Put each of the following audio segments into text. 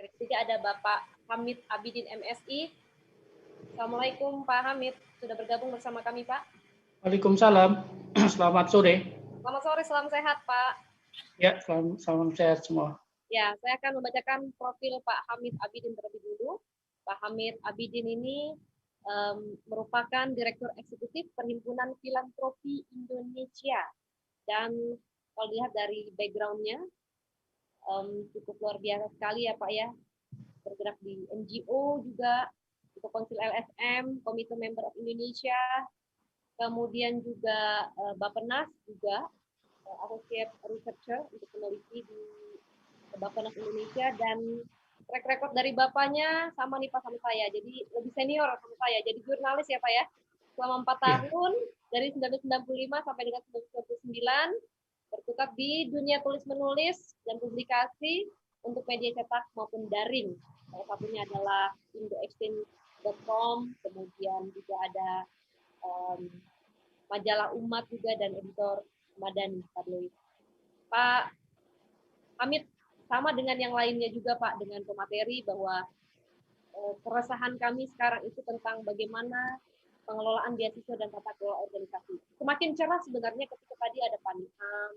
Yang ketiga ada Bapak Hamid Abidin MSI. Assalamualaikum Pak Hamid, sudah bergabung bersama kami Pak. Waalaikumsalam, selamat sore. Selamat sore, salam sehat Pak. Ya, salam sehat semua. Ya, saya akan membacakan profil Pak Hamid Abidin terlebih dulu. Pak Hamid Abidin ini merupakan Direktur Eksekutif Perhimpunan Filantropi Indonesia. Dan kalau dilihat dari background-nya, cukup luar biasa sekali ya Pak ya. Bergerak di NGO juga, untuk Konsil LSM, Komite Member of Indonesia, kemudian juga Bappenas juga, Associate Researcher untuk peneliti di Bappenas Indonesia, dan track record dari bapaknya sama nih Pak sama saya, jadi lebih senior sama saya, jadi jurnalis ya Pak ya, selama 4 tahun, dari 1995 sampai dengan 1999, berkutat di dunia tulis-menulis dan publikasi untuk media cetak maupun daring. Salah satunya adalah indoexchange.com, kemudian juga ada majalah Umat juga, dan editor Madani Tabloid. Pak Hamid, sama dengan yang lainnya juga Pak, dengan pemateri bahwa keresahan kami sekarang itu tentang bagaimana pengelolaan beasiswa dan tata kelola organisasi. Semakin cerah sebenarnya ketika tadi ada Paniham,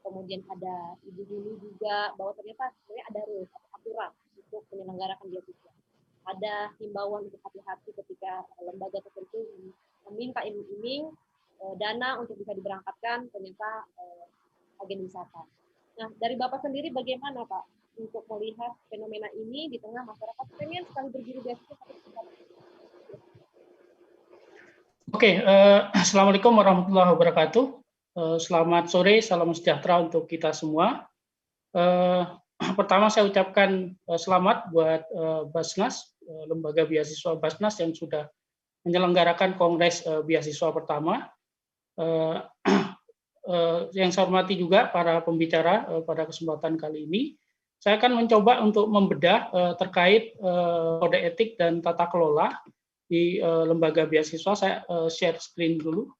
kemudian ada Ibu Dini juga, bahwa ternyata sebenarnya ada rules atau aturan untuk menyelenggarakan beasiswa. Ada himbauan untuk hati-hati ketika lembaga tertentu meminta iming-iming dana untuk bisa diberangkatkan, ternyata agen wisata. Nah, dari Bapak sendiri bagaimana Pak untuk melihat fenomena ini di tengah masyarakat pengen sekali berburu beasiswa? Oke, Assalamualaikum warahmatullahi wabarakatuh. Selamat sore, salam sejahtera untuk kita semua. Pertama saya ucapkan selamat buat Basnas, lembaga beasiswa Basnas yang sudah menyelenggarakan Kongres beasiswa pertama. Yang saya hormati juga para pembicara pada kesempatan kali ini. Saya akan mencoba untuk membedah terkait kode etik dan tata kelola di lembaga beasiswa. Saya share screen dulu.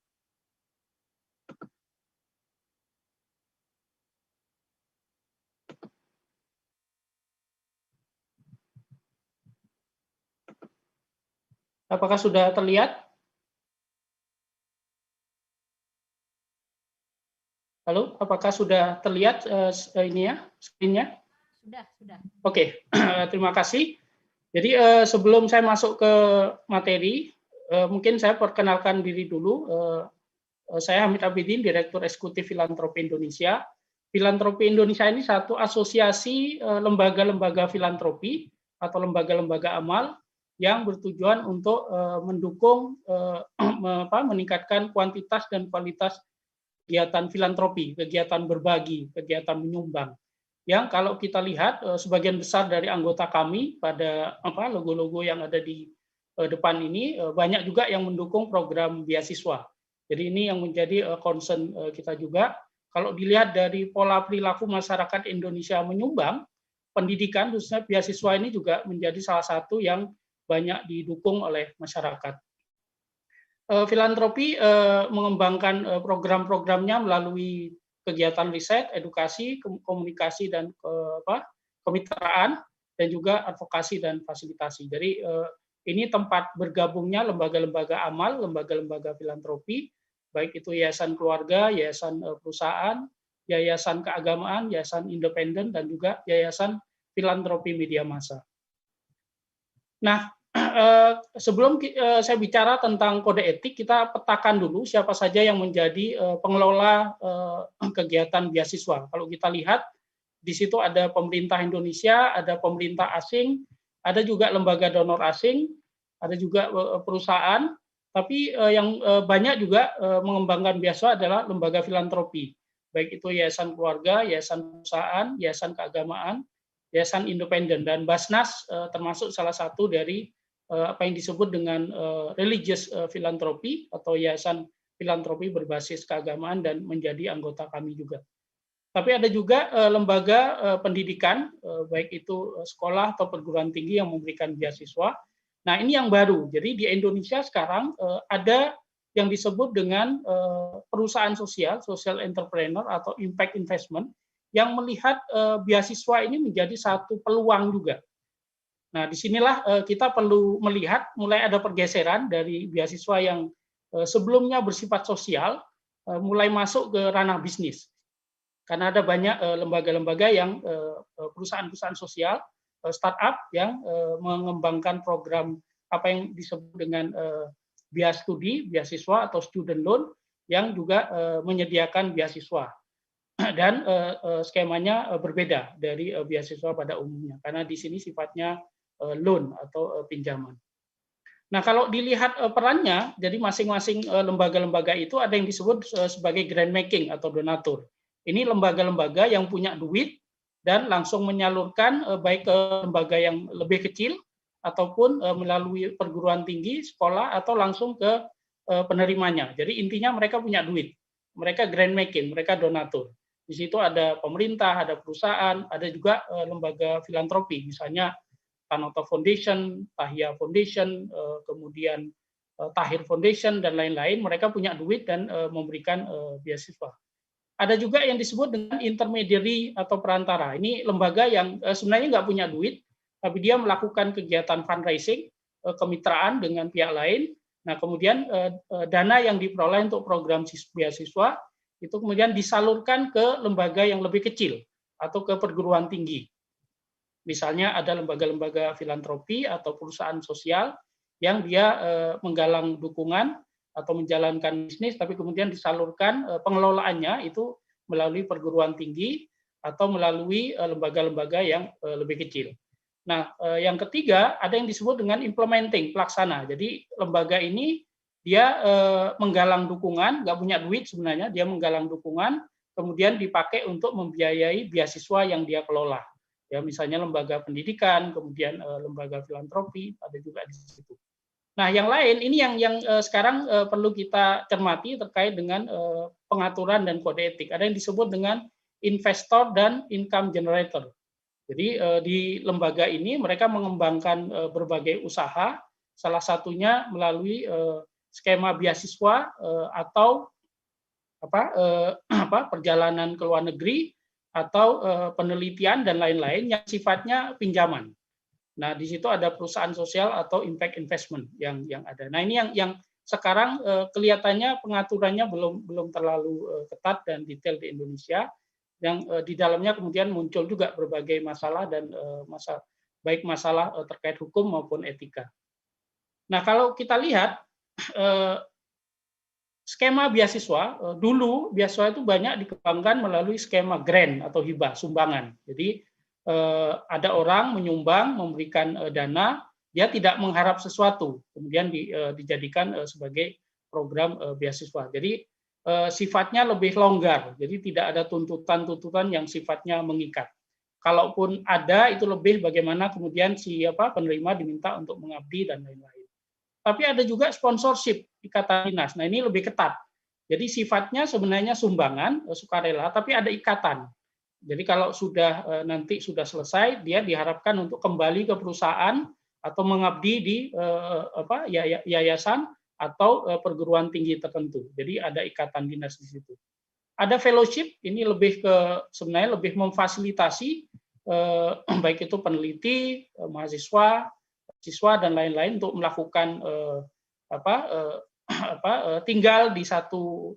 Apakah sudah terlihat? Halo, apakah sudah terlihat ini ya, screen-nya? Sudah. Oke, terima kasih. Jadi sebelum saya masuk ke materi, mungkin saya perkenalkan diri dulu. Saya Hamid Abidin, Direktur Eksekutif Filantropi Indonesia. Filantropi Indonesia ini satu asosiasi lembaga-lembaga filantropi atau lembaga-lembaga amal yang bertujuan untuk mendukung meningkatkan kuantitas dan kualitas kegiatan filantropi, kegiatan berbagi, kegiatan menyumbang. Yang kalau kita lihat sebagian besar dari anggota kami pada logo-logo yang ada di depan ini banyak juga yang mendukung program beasiswa. Jadi ini yang menjadi concern kita juga. Kalau dilihat dari pola perilaku masyarakat Indonesia menyumbang, pendidikan khususnya beasiswa ini juga menjadi salah satu yang banyak didukung oleh masyarakat. Filantropi mengembangkan program-programnya melalui kegiatan riset, edukasi, komunikasi, dan kemitraan, dan juga advokasi dan fasilitasi. Jadi ini tempat bergabungnya lembaga-lembaga amal, lembaga-lembaga filantropi, baik itu yayasan keluarga, yayasan perusahaan, yayasan keagamaan, yayasan independen, dan juga yayasan filantropi media massa. Nah, sebelum saya bicara tentang kode etik, kita petakan dulu siapa saja yang menjadi pengelola kegiatan beasiswa. Kalau kita lihat, di situ ada pemerintah Indonesia, ada pemerintah asing, ada juga lembaga donor asing, ada juga perusahaan, tapi yang banyak juga mengembangkan beasiswa adalah lembaga filantropi, baik itu yayasan keluarga, yayasan perusahaan, yayasan keagamaan, yayasan independen, dan Basnas termasuk salah satu dari apa yang disebut dengan religious filantropi atau yayasan filantropi berbasis keagamaan dan menjadi anggota kami juga. Tapi ada juga lembaga pendidikan, baik itu sekolah atau perguruan tinggi yang memberikan beasiswa. Nah, ini yang baru. Jadi di Indonesia sekarang ada yang disebut dengan perusahaan sosial, social entrepreneur atau impact investment, yang melihat beasiswa ini menjadi satu peluang juga. Nah, disinilah kita perlu melihat mulai ada pergeseran dari beasiswa yang sebelumnya bersifat sosial, mulai masuk ke ranah bisnis. Karena ada banyak lembaga-lembaga yang perusahaan-perusahaan sosial, startup yang mengembangkan program apa yang disebut dengan studi, beasiswa atau student loan yang juga menyediakan beasiswa. Dan skemanya berbeda dari beasiswa pada umumnya, karena di sini sifatnya loan atau pinjaman. Nah, kalau dilihat perannya, jadi masing-masing lembaga-lembaga itu ada yang disebut sebagai grant making atau donatur. Ini lembaga-lembaga yang punya duit dan langsung menyalurkan baik ke lembaga yang lebih kecil ataupun melalui perguruan tinggi, sekolah, atau langsung ke penerimanya. Jadi intinya mereka punya duit, mereka grant making, mereka donatur. Di situ ada pemerintah, ada perusahaan, ada juga lembaga filantropi, misalnya Tanoto Foundation, Tahia Foundation, kemudian Tahir Foundation, dan lain-lain. Mereka punya duit dan memberikan beasiswa. Ada juga yang disebut dengan intermediary atau perantara. Ini lembaga yang sebenarnya nggak punya duit, tapi dia melakukan kegiatan fundraising, kemitraan dengan pihak lain. Nah, kemudian dana yang diperoleh untuk program beasiswa itu kemudian disalurkan ke lembaga yang lebih kecil atau ke perguruan tinggi. Misalnya ada lembaga-lembaga filantropi atau perusahaan sosial yang dia menggalang dukungan atau menjalankan bisnis, tapi kemudian disalurkan pengelolaannya itu melalui perguruan tinggi atau melalui lembaga-lembaga yang lebih kecil. Nah, yang ketiga ada yang disebut dengan implementing, pelaksana. Jadi lembaga ini dia menggalang dukungan, nggak punya duit sebenarnya, dia menggalang dukungan, kemudian dipakai untuk membiayai beasiswa yang dia kelola. Ya, misalnya lembaga pendidikan, kemudian lembaga filantropi, ada juga di situ. Nah, yang lain ini yang sekarang perlu kita cermati terkait dengan pengaturan dan kode etik. Ada yang disebut dengan investor dan income generator. Jadi di lembaga ini mereka mengembangkan berbagai usaha, salah satunya melalui skema beasiswa atau perjalanan ke luar negeri atau penelitian dan lain-lain yang sifatnya pinjaman. Nah, di situ ada perusahaan sosial atau impact investment yang ada. Nah, ini yang sekarang kelihatannya pengaturannya belum terlalu ketat dan detail di Indonesia. Yang di dalamnya kemudian muncul juga berbagai masalah dan baik masalah terkait hukum maupun etika. Nah, kalau kita lihat skema beasiswa, dulu beasiswa itu banyak dikembangkan melalui skema grant atau hibah, sumbangan. Jadi ada orang menyumbang, memberikan dana, dia tidak mengharap sesuatu, kemudian dijadikan sebagai program beasiswa. Jadi sifatnya lebih longgar, jadi tidak ada tuntutan-tuntutan yang sifatnya mengikat. Kalaupun ada, itu lebih bagaimana kemudian penerima diminta untuk mengabdi dan lain-lain. Tapi ada juga sponsorship, ikatan dinas. Nah, ini lebih ketat. Jadi sifatnya sebenarnya sumbangan, sukarela, tapi ada ikatan. Jadi kalau nanti sudah selesai, dia diharapkan untuk kembali ke perusahaan atau mengabdi di yayasan atau perguruan tinggi tertentu. Jadi ada ikatan dinas di situ. Ada fellowship, ini sebenarnya lebih memfasilitasi baik itu peneliti, mahasiswa, siswa dan lain-lain untuk melakukan tinggal di satu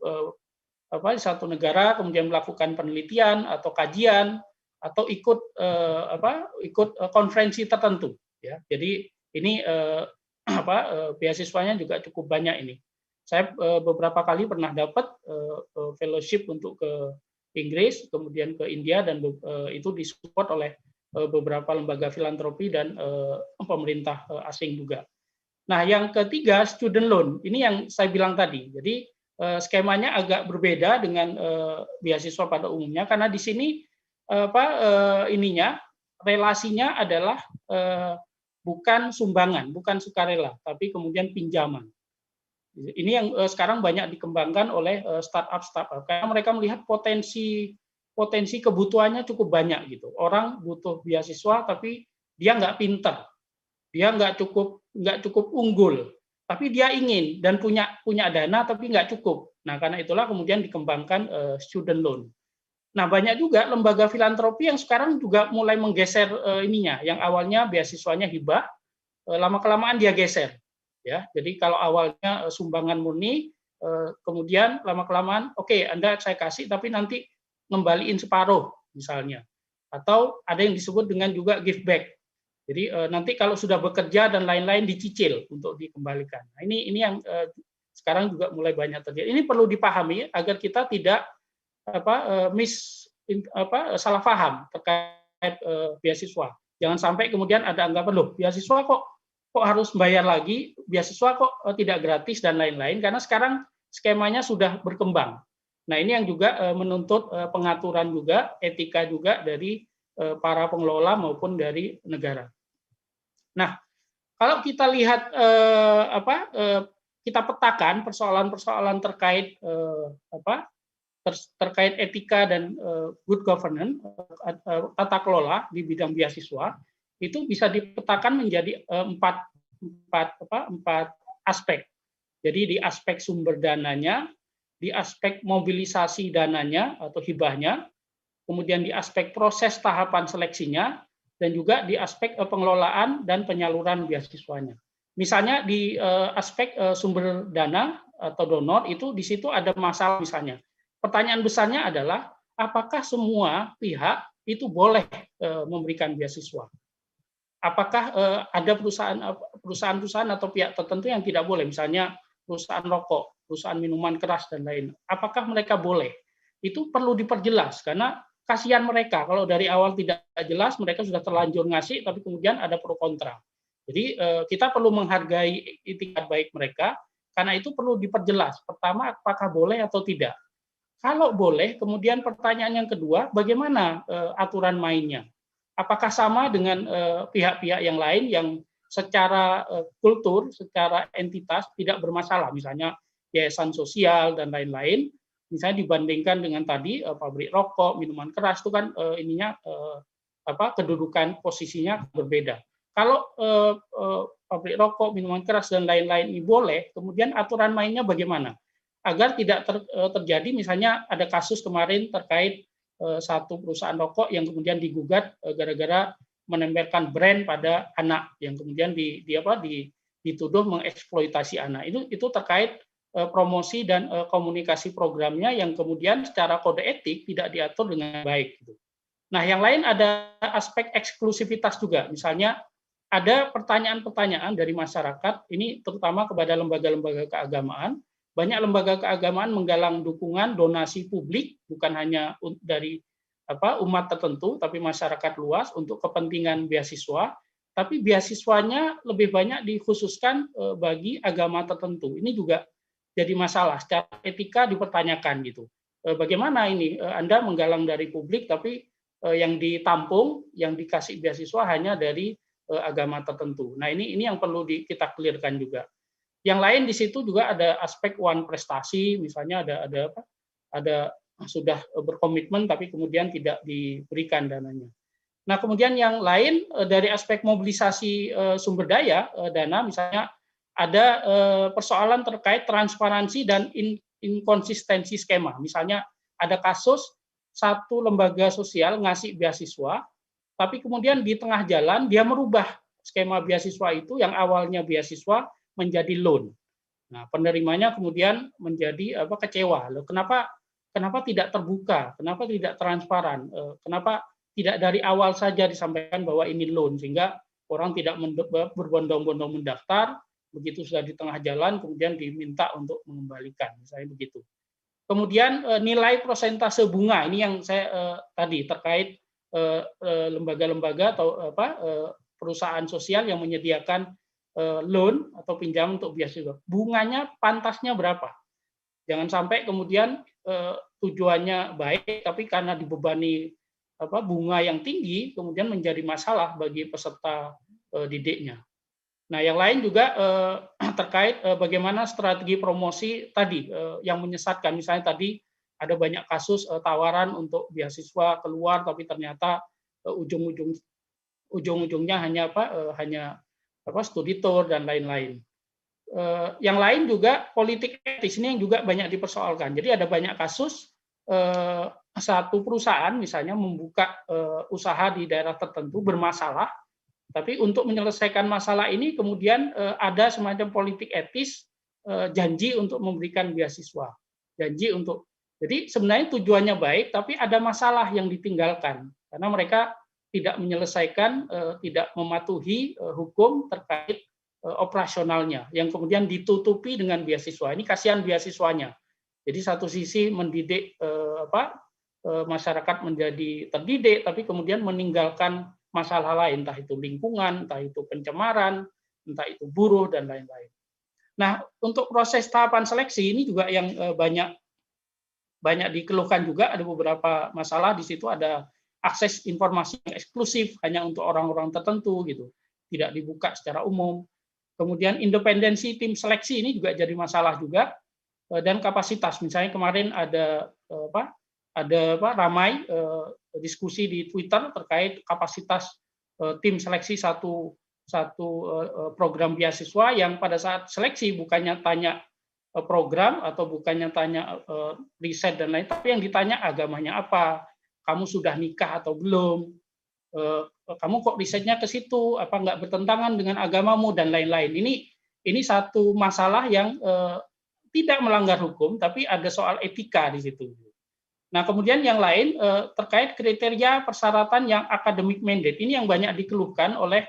negara, kemudian melakukan penelitian atau kajian atau ikut konferensi tertentu. Ya, jadi ini beasiswanya juga cukup banyak ini. Saya beberapa kali pernah dapat fellowship untuk ke Inggris, kemudian ke India, dan itu disupport oleh beberapa lembaga filantropi dan pemerintah asing juga. Nah, yang ketiga student loan. Ini yang saya bilang tadi. Jadi skemanya agak berbeda dengan beasiswa pada umumnya karena di sini relasinya adalah bukan sumbangan, bukan sukarela, tapi kemudian pinjaman. Ini yang sekarang banyak dikembangkan oleh startup karena mereka melihat potensi kebutuhannya cukup banyak gitu. Orang butuh beasiswa tapi dia nggak pinter, dia nggak cukup unggul, tapi dia ingin dan punya dana tapi nggak cukup. Nah, karena itulah kemudian dikembangkan student loan. Nah, banyak juga lembaga filantropi yang sekarang juga mulai menggeser ininya, yang awalnya beasiswanya hibah, lama-kelamaan dia geser. Ya, jadi kalau awalnya sumbangan murni, kemudian lama-kelamaan, oke, Anda saya kasih, tapi nanti ngembaliin separuh misalnya. Atau ada yang disebut dengan juga give back. Jadi nanti kalau sudah bekerja dan lain-lain dicicil untuk dikembalikan. Nah, ini yang sekarang juga mulai banyak terjadi. Ini perlu dipahami agar kita tidak salah paham terkait beasiswa. Jangan sampai kemudian ada anggapan loh beasiswa kok harus bayar lagi, beasiswa kok tidak gratis dan lain-lain, karena sekarang skemanya sudah berkembang. Nah, ini yang juga menuntut pengaturan juga, etika juga dari para pengelola maupun dari negara. Nah, kalau kita lihat kita petakan persoalan-persoalan terkait terkait etika dan good governance, tata kelola di bidang beasiswa, itu bisa dipetakan menjadi empat aspek. Jadi di aspek sumber dananya, di aspek mobilisasi dananya atau hibahnya, kemudian di aspek proses tahapan seleksinya, dan juga di aspek pengelolaan dan penyaluran beasiswanya. Misalnya di aspek sumber dana atau donor, itu di situ ada masalah misalnya. Pertanyaan besarnya adalah apakah semua pihak itu boleh memberikan beasiswa? Apakah ada perusahaan-perusahaan atau pihak tertentu yang tidak boleh, misalnya perusahaan rokok, perusahaan minuman keras dan lain. Apakah mereka boleh? Itu perlu diperjelas karena kasihan mereka kalau dari awal tidak jelas, mereka sudah terlanjur ngasih tapi kemudian ada pro kontra. Jadi kita perlu menghargai itikat baik mereka, karena itu perlu diperjelas. Pertama, apakah boleh atau tidak? Kalau boleh, kemudian pertanyaan yang kedua, bagaimana aturan mainnya? Apakah sama dengan pihak-pihak yang lain yang secara kultur, secara entitas tidak bermasalah, misalnya yayasan sosial dan lain-lain, misalnya dibandingkan dengan tadi pabrik rokok, minuman keras, itu kan ininya kedudukan posisinya berbeda. Kalau pabrik rokok, minuman keras dan lain-lain ini boleh, kemudian aturan mainnya bagaimana? Agar tidak terjadi misalnya ada kasus kemarin terkait satu perusahaan rokok yang kemudian digugat gara-gara menempelkan brand pada anak yang kemudian dituduh mengeksploitasi anak. Itu terkait promosi dan komunikasi programnya yang kemudian secara kode etik tidak diatur dengan baik. Nah, yang lain ada aspek eksklusivitas juga. Misalnya ada pertanyaan-pertanyaan dari masyarakat, ini terutama kepada lembaga-lembaga keagamaan. Banyak lembaga keagamaan menggalang dukungan donasi publik, bukan hanya dari umat tertentu, tapi masyarakat luas untuk kepentingan beasiswa. Tapi beasiswanya lebih banyak dikhususkan bagi agama tertentu. Ini juga jadi masalah. Secara etika dipertanyakan gitu. Bagaimana ini Anda menggalang dari publik, tapi yang ditampung, yang dikasih beasiswa hanya dari agama tertentu. Nah, ini yang perlu kita clearkan juga. Yang lain di situ juga ada aspek one prestasi, misalnya ada sudah berkomitmen tapi kemudian tidak diberikan dananya. Nah, kemudian yang lain dari aspek mobilisasi sumber daya dana, misalnya ada persoalan terkait transparansi dan inkonsistensi skema. Misalnya ada kasus satu lembaga sosial ngasih beasiswa, tapi kemudian di tengah jalan dia merubah skema beasiswa itu yang awalnya beasiswa menjadi loan. Nah, penerimanya kemudian menjadi kecewa. Loh, kenapa tidak terbuka? Kenapa tidak transparan? Kenapa tidak dari awal saja disampaikan bahwa ini loan sehingga orang tidak berbondong-bondong mendaftar, begitu sudah di tengah jalan kemudian diminta untuk mengembalikan, misalnya begitu. Kemudian nilai persentase bunga ini yang saya tadi terkait lembaga-lembaga atau perusahaan sosial yang menyediakan loan atau pinjam untuk beasiswa, bunganya pantasnya berapa? Jangan sampai kemudian tujuannya baik, tapi karena dibebani bunga yang tinggi, kemudian menjadi masalah bagi peserta didiknya. Nah, yang lain juga terkait bagaimana strategi promosi tadi yang menyesatkan. Misalnya tadi ada banyak kasus tawaran untuk beasiswa keluar, tapi ternyata ujung-ujungnya hanya studi tour dan lain-lain. Yang lain juga politik etis ini yang juga banyak dipersoalkan. Jadi ada banyak kasus satu perusahaan misalnya membuka usaha di daerah tertentu bermasalah, tapi untuk menyelesaikan masalah ini kemudian ada semacam politik etis, janji untuk memberikan beasiswa, janji untuk. Jadi sebenarnya tujuannya baik, tapi ada masalah yang ditinggalkan karena mereka tidak menyelesaikan, tidak mematuhi hukum terkait operasionalnya, yang kemudian ditutupi dengan beasiswa. Ini kasihan beasiswanya. Jadi satu sisi mendidik masyarakat menjadi terdidik, tapi kemudian meninggalkan masalah lain, entah itu lingkungan, entah itu pencemaran, entah itu buruh dan lain-lain. Nah, untuk proses tahapan seleksi ini juga yang banyak dikeluhkan juga, ada beberapa masalah di situ, ada akses informasi yang eksklusif hanya untuk orang-orang tertentu gitu, tidak dibuka secara umum. Kemudian independensi tim seleksi ini juga jadi masalah juga, dan kapasitas. Misalnya kemarin ada ramai diskusi di Twitter terkait kapasitas tim seleksi satu program beasiswa yang pada saat seleksi bukannya tanya program atau bukannya tanya riset dan lain, tapi yang ditanya agamanya apa, kamu sudah nikah atau belum, kamu kok risetnya ke situ, apa nggak bertentangan dengan agamamu dan lain-lain. Ini satu masalah yang tidak melanggar hukum, tapi ada soal etika di situ. Nah, kemudian yang lain terkait kriteria persyaratan yang academic mandate, ini yang banyak dikeluhkan oleh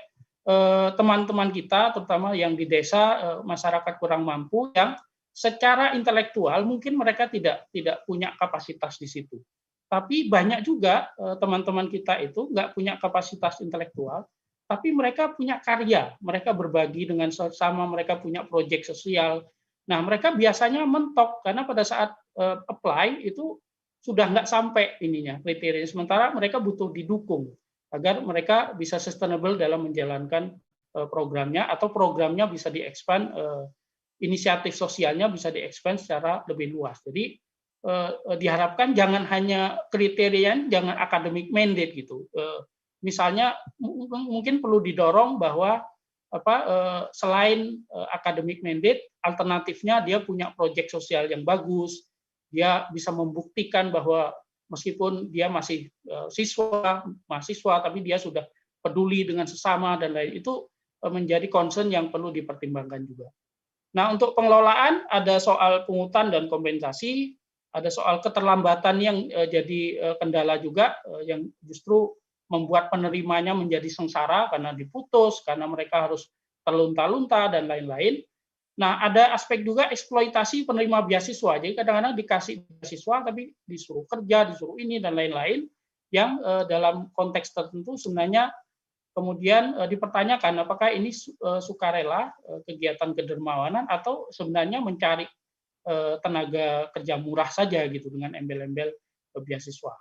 teman-teman kita, terutama yang di desa, masyarakat kurang mampu, yang secara intelektual mungkin mereka tidak punya kapasitas di situ. Tapi banyak juga teman-teman kita itu nggak punya kapasitas intelektual, tapi mereka punya karya, mereka berbagi dengan sesama, mereka punya proyek sosial. Nah, mereka biasanya mentok karena pada saat apply itu sudah nggak sampai ininya kriteria. Sementara mereka butuh didukung agar mereka bisa sustainable dalam menjalankan programnya, atau programnya bisa di-expand, inisiatif sosialnya bisa di-expand secara lebih luas. Jadi diharapkan jangan hanya kriteria, jangan academic mandate gitu. Misalnya mungkin perlu didorong bahwa selain academic mandate, alternatifnya dia punya proyek sosial yang bagus, dia bisa membuktikan bahwa meskipun dia masih mahasiswa, tapi dia sudah peduli dengan sesama dan lain, itu menjadi concern yang perlu dipertimbangkan juga. Nah, untuk pengelolaan ada soal pungutan dan kompensasi, ada soal keterlambatan yang jadi kendala juga, yang justru membuat penerimanya menjadi sengsara karena diputus, karena mereka harus terlunta-lunta dan lain-lain. Nah, ada aspek juga eksploitasi penerima beasiswa. Jadi kadang-kadang dikasih beasiswa tapi disuruh kerja, disuruh ini dan lain-lain, yang dalam konteks tertentu sebenarnya kemudian dipertanyakan apakah ini sukarela, kegiatan kedermawanan, atau sebenarnya mencari tenaga kerja murah saja gitu dengan embel-embel beasiswa.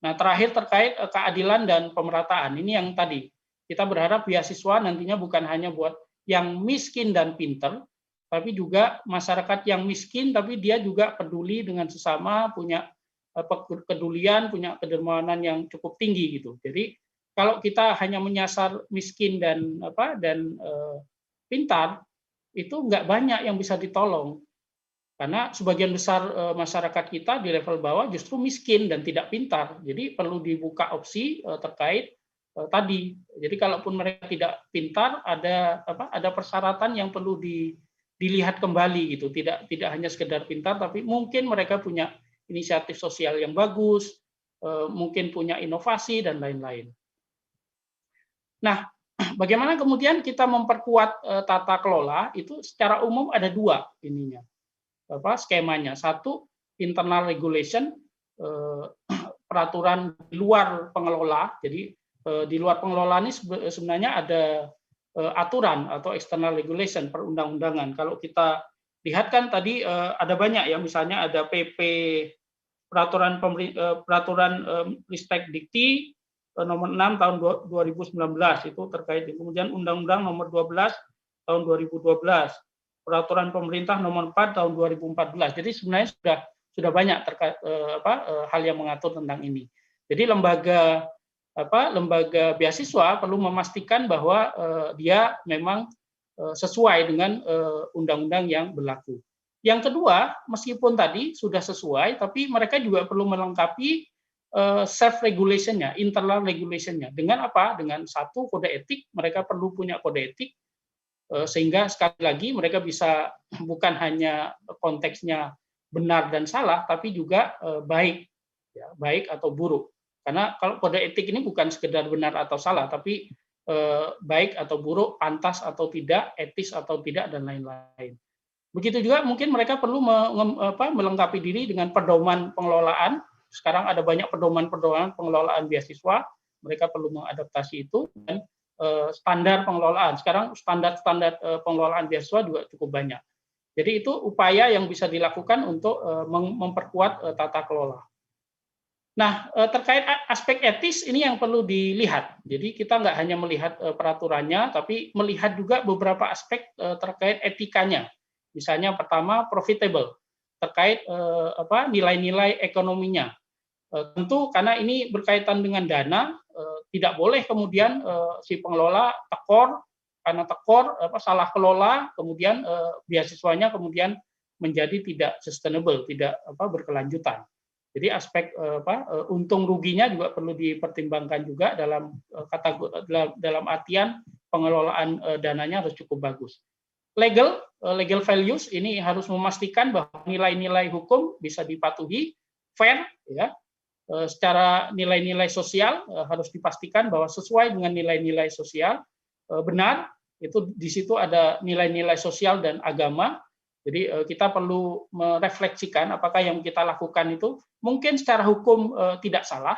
Nah, terakhir terkait keadilan dan pemerataan, ini yang tadi kita berharap beasiswa nantinya bukan hanya buat yang miskin dan pinter, tapi juga masyarakat yang miskin tapi dia juga peduli dengan sesama, punya kepedulian, punya kedermawanan yang cukup tinggi gitu. Jadi kalau kita hanya menyasar miskin dan pintar, itu nggak banyak yang bisa ditolong. Karena sebagian besar masyarakat kita di level bawah justru miskin dan tidak pintar. Jadi perlu dibuka opsi terkait tadi. Jadi kalaupun mereka tidak pintar, ada persyaratan yang perlu dilihat kembali gitu. Tidak hanya sekedar pintar, tapi mungkin mereka punya inisiatif sosial yang bagus, mungkin punya inovasi dan lain-lain. Nah, bagaimana kemudian kita memperkuat tata kelola itu? Secara umum ada dua ininya. Skemanya. Satu, internal regulation, peraturan di luar pengelola. Jadi di luar pengelola ini sebenarnya ada aturan atau external regulation, perundang-undangan. Kalau kita lihat kan tadi ada banyak ya, misalnya ada PP peraturan Ristek Dikti nomor 6 tahun 2019 itu terkait. Kemudian Undang-Undang nomor 12 tahun 2012. Peraturan pemerintah nomor 4 tahun 2014. Jadi sebenarnya sudah banyak terkait hal yang mengatur tentang ini. Jadi lembaga beasiswa perlu memastikan bahwa dia memang sesuai dengan undang-undang yang berlaku. Yang kedua, meskipun tadi sudah sesuai, tapi mereka juga perlu melengkapi self regulation-nya, internal regulation-nya. Dengan apa? Dengan satu kode etik, mereka perlu punya kode etik sehingga sekali lagi mereka bisa bukan hanya konteksnya benar dan salah, tapi juga baik, ya, baik atau buruk. Karena kalau kode etik ini bukan sekedar benar atau salah, tapi baik atau buruk, pantas atau tidak, etis atau tidak, dan lain-lain. Begitu juga mungkin mereka perlu melengkapi diri dengan pedoman pengelolaan. Sekarang ada banyak pedoman-pedoman pengelolaan beasiswa, mereka perlu mengadaptasi itu, dan standar pengelolaan. Sekarang standar-standar pengelolaan beasiswa juga cukup banyak. Jadi itu upaya yang bisa dilakukan untuk memperkuat tata kelola. Nah, terkait aspek etis ini yang perlu dilihat. Jadi kita nggak hanya melihat peraturannya, tapi melihat juga beberapa aspek terkait etikanya. Misalnya pertama profitable, terkait nilai-nilai ekonominya. Tentu karena ini berkaitan dengan dana, tidak boleh kemudian si pengelola tekor, karena tekor salah kelola, kemudian beasiswanya kemudian menjadi tidak sustainable, tidak berkelanjutan. Jadi aspek untung ruginya juga perlu dipertimbangkan juga dalam dalam artian pengelolaan dananya harus cukup bagus. Legal values ini harus memastikan bahwa nilai-nilai hukum bisa dipatuhi, fair, ya. Secara nilai-nilai sosial harus dipastikan bahwa sesuai dengan nilai-nilai sosial, benar, itu di situ ada nilai-nilai sosial dan agama. Jadi kita perlu merefleksikan apakah yang kita lakukan itu mungkin secara hukum tidak salah,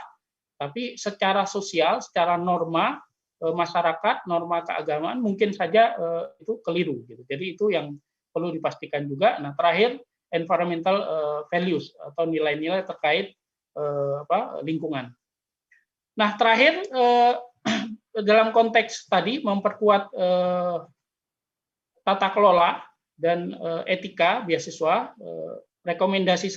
tapi secara sosial, secara norma masyarakat, norma keagamaan mungkin saja itu keliru. Gitu. Jadi itu yang perlu dipastikan juga. Nah, terakhir environmental values atau nilai-nilai terkait lingkungan. Nah, terakhir dalam konteks tadi memperkuat tata kelola dan etika beasiswa, rekomendasi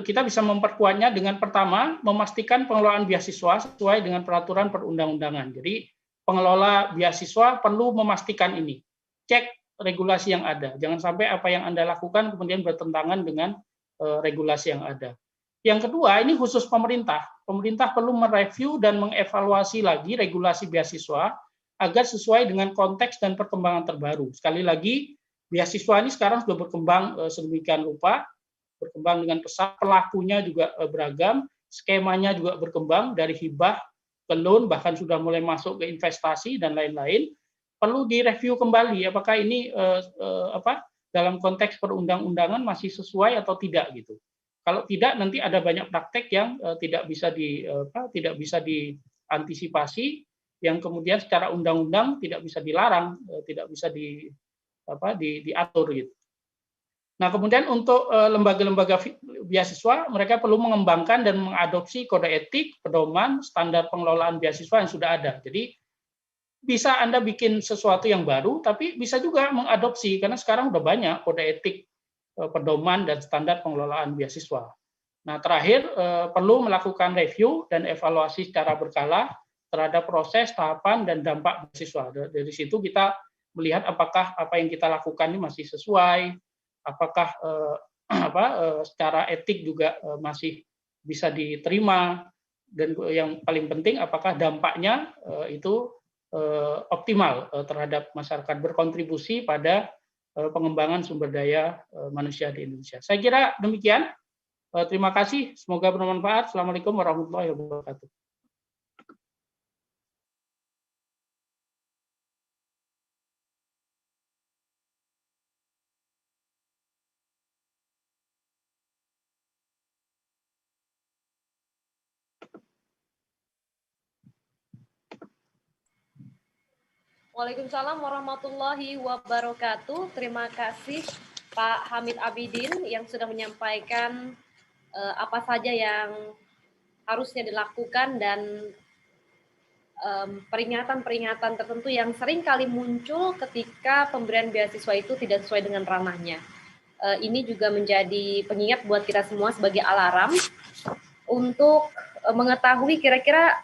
kita bisa memperkuatnya dengan pertama memastikan pengelolaan beasiswa sesuai dengan peraturan perundang-undangan. Jadi pengelola beasiswa perlu memastikan ini, cek regulasi yang ada. Jangan sampai apa yang Anda lakukan kemudian bertentangan dengan regulasi yang ada. Yang kedua, ini khusus pemerintah. Pemerintah perlu mereview dan mengevaluasi lagi regulasi beasiswa agar sesuai dengan konteks dan perkembangan terbaru. Sekali lagi, beasiswa ini sekarang sudah berkembang sedemikian rupa, berkembang dengan pesat, pelakunya juga beragam, skemanya juga berkembang dari hibah ke loan, bahkan sudah mulai masuk ke investasi dan lain-lain. Perlu direview kembali apakah ini dalam konteks perundang-undangan masih sesuai atau tidak gitu. Kalau tidak, nanti ada banyak praktek yang tidak bisa diantisipasi, yang kemudian secara undang-undang tidak bisa dilarang, tidak bisa diatur gitu. Nah, kemudian untuk lembaga-lembaga beasiswa, mereka perlu mengembangkan dan mengadopsi kode etik, pedoman, standar pengelolaan beasiswa yang sudah ada. Jadi bisa Anda bikin sesuatu yang baru, tapi bisa juga mengadopsi, karena sekarang udah banyak kode etik, pedoman, dan standar pengelolaan beasiswa. Nah, terakhir, perlu melakukan review dan evaluasi secara berkala terhadap proses, tahapan, dan dampak beasiswa. Dari situ kita melihat apakah apa yang kita lakukan ini masih sesuai, apakah secara etik juga masih bisa diterima, dan yang paling penting apakah dampaknya itu optimal terhadap masyarakat, berkontribusi pada pengembangan sumber daya manusia di Indonesia. Saya kira demikian. Terima kasih, semoga bermanfaat. Assalamualaikum warahmatullahi wabarakatuh. Waalaikumsalam warahmatullahi wabarakatuh. Terima kasih Pak Hamid Abidin yang sudah menyampaikan apa saja yang harusnya dilakukan dan peringatan-peringatan tertentu yang sering kali muncul ketika pemberian beasiswa itu tidak sesuai dengan ranahnya. Ini juga menjadi pengingat buat kita semua sebagai alarm untuk mengetahui kira-kira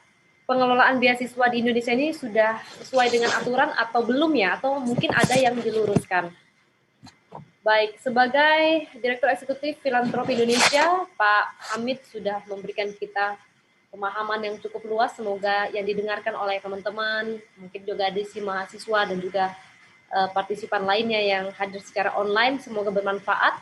pengelolaan beasiswa di Indonesia ini sudah sesuai dengan aturan atau belum ya, atau mungkin ada yang diluruskan. Baik, sebagai Direktur Eksekutif Filantropi Indonesia, Pak Hamid sudah memberikan kita pemahaman yang cukup luas, semoga yang didengarkan oleh teman-teman, mungkin juga adisi mahasiswa dan juga partisipan lainnya yang hadir secara online, semoga bermanfaat.